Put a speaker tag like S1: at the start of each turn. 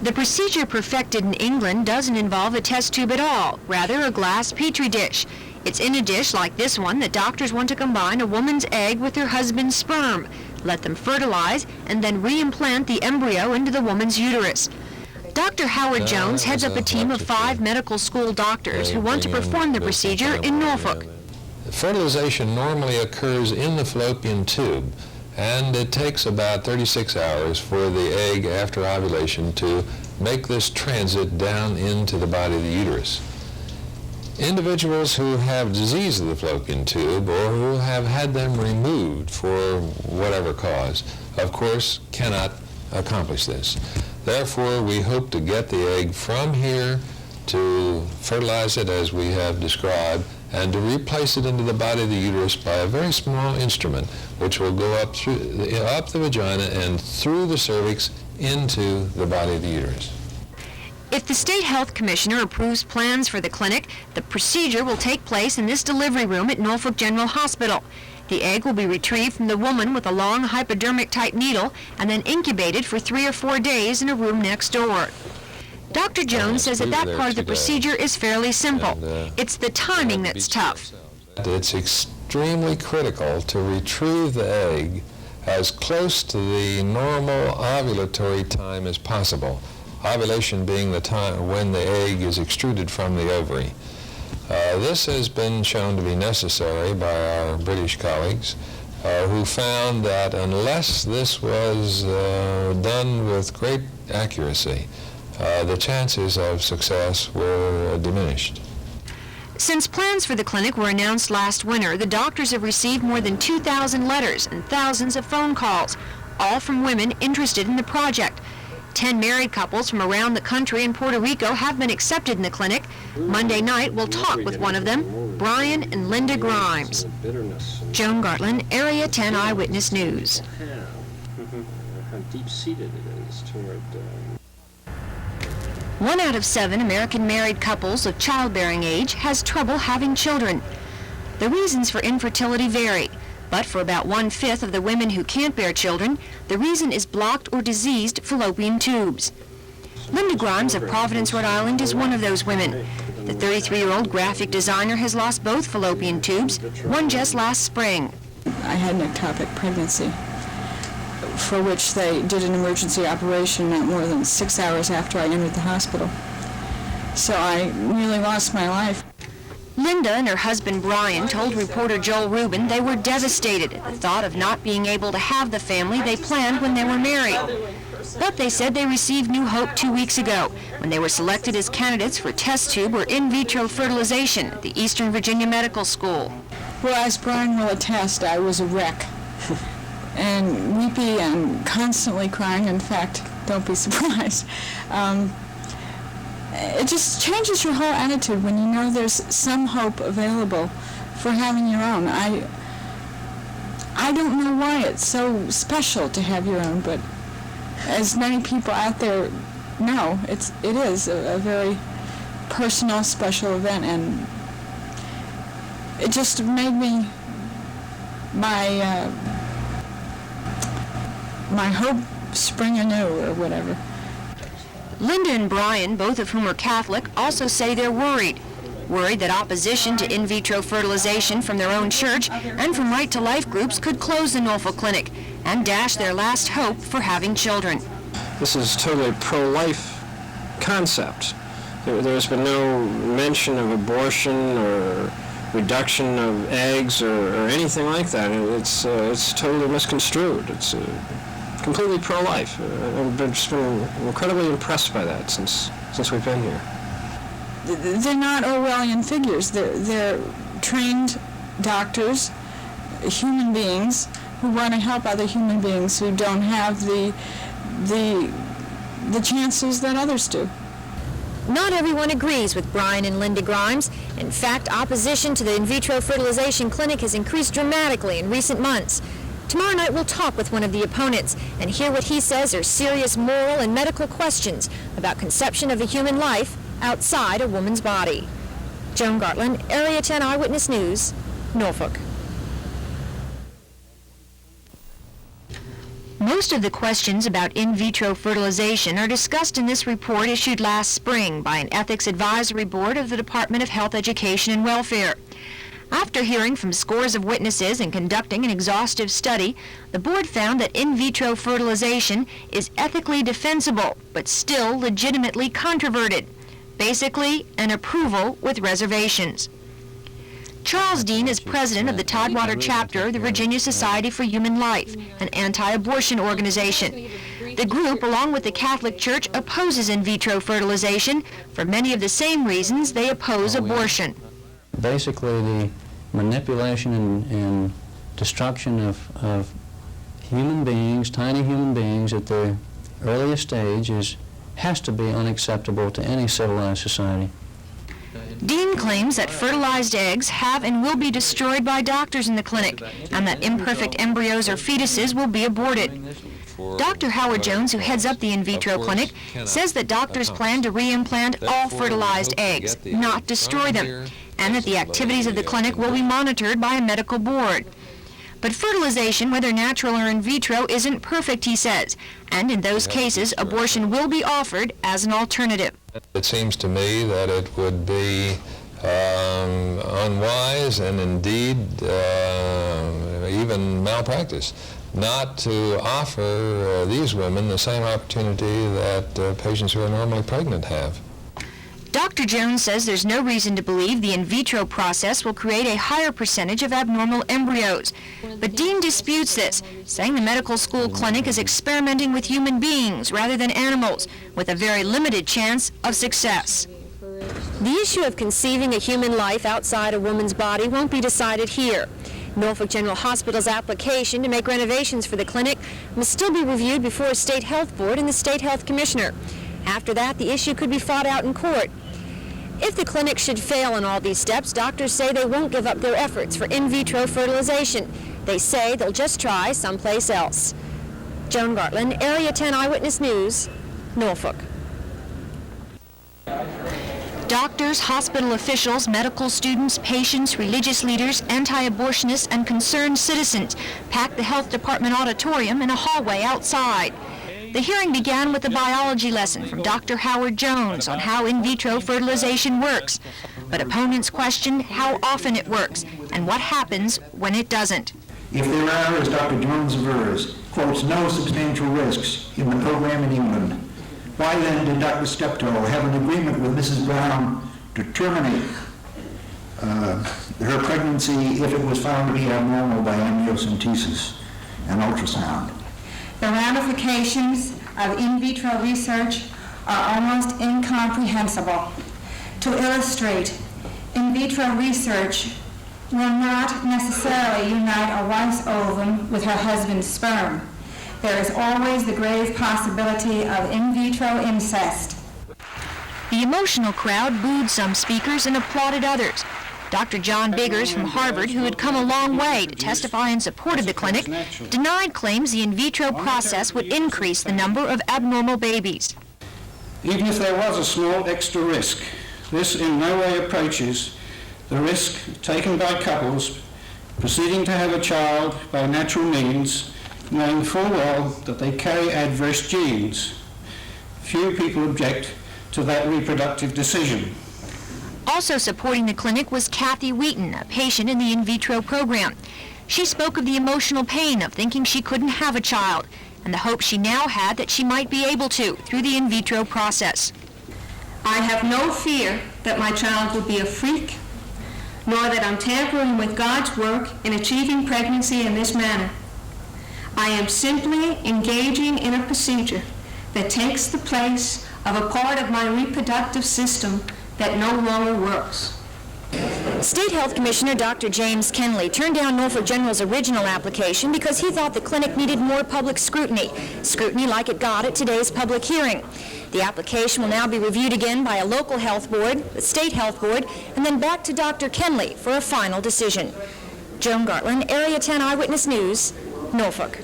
S1: The procedure perfected in England doesn't involve a test tube at all, rather a glass petri dish. It's in a dish like this one that doctors want to combine a woman's egg with her husband's sperm, let them fertilize, and then reimplant the embryo into the woman's uterus. Dr. Howard Jones heads up a team of 5 medical school doctors who want to perform the procedure in Norfolk.
S2: Fertilization normally occurs in the fallopian tube, and it takes about 36 hours for the egg after ovulation to make this transit down into the body of the uterus. Individuals who have disease of the fallopian tube or who have had them removed for whatever cause, of course, cannot accomplish this. Therefore, we hope to get the egg from here to fertilize it as we have described and to replace it into the body of the uterus by a very small instrument which will go up the vagina and through the cervix into the body of the uterus.
S1: If the State Health Commissioner approves plans for the clinic, the procedure will take place in this delivery room at Norfolk General Hospital. The egg will be retrieved from the woman with a long hypodermic-type needle and then incubated for 3 or 4 days in a room next door. Dr. Jones says that part of the procedure is fairly simple. It's the timing that's tough.
S2: It's extremely critical to retrieve the egg as close to the normal ovulatory time as possible. Ovulation being the time when the egg is extruded from the ovary. This has been shown to be necessary by our British colleagues who found that unless this was done with great accuracy, the chances of success were diminished.
S1: Since plans for the clinic were announced last winter, the doctors have received more than 2,000 letters and thousands of phone calls, all from women interested in the project. 10 married couples from around the country and Puerto Rico have been accepted in the clinic. Monday night, we'll talk with one of them, Brian and Linda Grimes. Joan Gartland, Area 10 Eyewitness News.
S3: How deep-seated it is toward...
S1: 1 out of 7 American married couples of childbearing age has trouble having children. The reasons for infertility vary, but for about 1/5 of the women who can't bear children, the reason is blocked or diseased fallopian tubes. Linda Grimes of Providence, Rhode Island is one of those women. The 33-year-old graphic designer has lost both fallopian tubes, one just last spring.
S4: I had an ectopic pregnancy, for which they did an emergency operation not more than 6 hours after I entered the hospital. So I nearly lost my life.
S1: Linda and her husband Brian told reporter Joel Rubin they were devastated at the thought of not being able to have the family they planned when they were married. But they said they received new hope 2 weeks ago when they were selected as candidates for test tube or in-vitro fertilization at the Eastern Virginia Medical School.
S4: Well, as Brian will attest, I was a wreck. And weepy and constantly crying. In fact, don't be surprised. It just changes your whole attitude when you know there's some hope available for having your own. I don't know why it's so special to have your own, but as many people out there know, it is a very personal, special event, and it just made me my hope spring anew, or whatever.
S1: Linda and Brian, both of whom are Catholic, also say they're worried that opposition to in vitro fertilization from their own church and from Right to Life groups could close the Norfolk Clinic and dash their last hope for having children.
S3: This is totally a pro-life concept. There's been no mention of abortion or reduction of eggs or anything like that. It's totally misconstrued. It's completely pro-life. I've just been incredibly impressed by that since we've been here.
S4: They're not Orwellian figures. They're trained doctors, human beings who want to help other human beings who don't have the chances that others do.
S1: Not everyone agrees with Brian and Linda Grimes. In fact, opposition to the in vitro fertilization clinic has increased dramatically in recent months. Tomorrow night we'll talk with one of the opponents and hear what he says are serious moral and medical questions about conception of a human life outside a woman's body. Joan Gartland, Area 10 Eyewitness News, Norfolk. Most of the questions about in vitro fertilization are discussed in this report issued last spring by an Ethics Advisory Board of the Department of Health, Education, and Welfare. After hearing from scores of witnesses and conducting an exhaustive study, the board found that in vitro fertilization is ethically defensible, but still legitimately controverted. Basically, an approval with reservations. Charles Dean is president of the Tidewater chapter of the Virginia Society for Human Life, an anti-abortion organization. The group, along with the Catholic Church, opposes in vitro fertilization for many of the same reasons they oppose abortion.
S5: Basically, the manipulation and destruction of human beings, tiny human beings at their earliest stage has to be unacceptable to any civilized society.
S1: Dean claims that fertilized eggs have and will be destroyed by doctors in the clinic, and that imperfect embryos or fetuses will be aborted. Dr. Howard Jones, who heads up the in vitro clinic, says that doctors plan to reimplant all fertilized eggs, not destroy them, and that the activities of the clinic will be monitored by a medical board. But fertilization, whether natural or in vitro, isn't perfect, he says, and in those cases, abortion will be offered as an alternative.
S2: It seems to me that it would be unwise and indeed even malpractice not to offer these women the same opportunity that patients who are normally pregnant have.
S1: Dr. Jones says there's no reason to believe the in vitro process will create a higher percentage of abnormal embryos. But Dean disputes this, saying the medical school clinic is experimenting with human beings rather than animals, with a very limited chance of success. The issue of conceiving a human life outside a woman's body won't be decided here. Norfolk General Hospital's application to make renovations for the clinic must still be reviewed before a state health board and the state health commissioner. After that, the issue could be fought out in court. If the clinic should fail in all these steps, doctors say they won't give up their efforts for in vitro fertilization. They say they'll just try someplace else. Joan Gartland, Area 10 Eyewitness News, Norfolk. Doctors, hospital officials, medical students, patients, religious leaders, anti-abortionists, and concerned citizens packed the health department auditorium in a hallway outside. The hearing began with a biology lesson from Dr. Howard Jones on how in vitro fertilization works. But opponents questioned how often it works and what happens when it doesn't.
S6: If there are, as Dr. Jones avers, quotes, no substantial risks in the program in England, why then did Dr. Steptoe have an agreement with Mrs. Brown to terminate her pregnancy if it was found to be abnormal by amniocentesis and ultrasound?
S7: The ramifications of in vitro research are almost incomprehensible. To illustrate, in vitro research will not necessarily unite a wife's ovum with her husband's sperm. There is always the grave possibility of in vitro incest.
S1: The emotional crowd booed some speakers and applauded others. Dr. John Biggers from Harvard, who had come a long way to testify in support of the clinic, denied claims the in vitro process would increase the number of abnormal babies.
S8: Even if there was a small extra risk, this in no way approaches the risk taken by couples proceeding to have a child by natural means, knowing full well that they carry adverse genes. Few people object to that reproductive decision.
S1: Also supporting the clinic was Kathy Wheaton, a patient in the in vitro program. She spoke of the emotional pain of thinking she couldn't have a child and the hope she now had that she might be able to through the in vitro process.
S7: I have no fear that my child will be a freak, nor that I'm tampering with God's work in achieving pregnancy in this manner. I am simply engaging in a procedure that takes the place of a part of my reproductive system that no longer works.
S1: State Health Commissioner Dr. James Kenley turned down Norfolk General's original application because he thought the clinic needed more public scrutiny like it got at today's public hearing. The application will now be reviewed again by a local health board, the state health board, and then back to Dr. Kenley for a final decision. Joan Gartland, Area 10 Eyewitness News, Norfolk.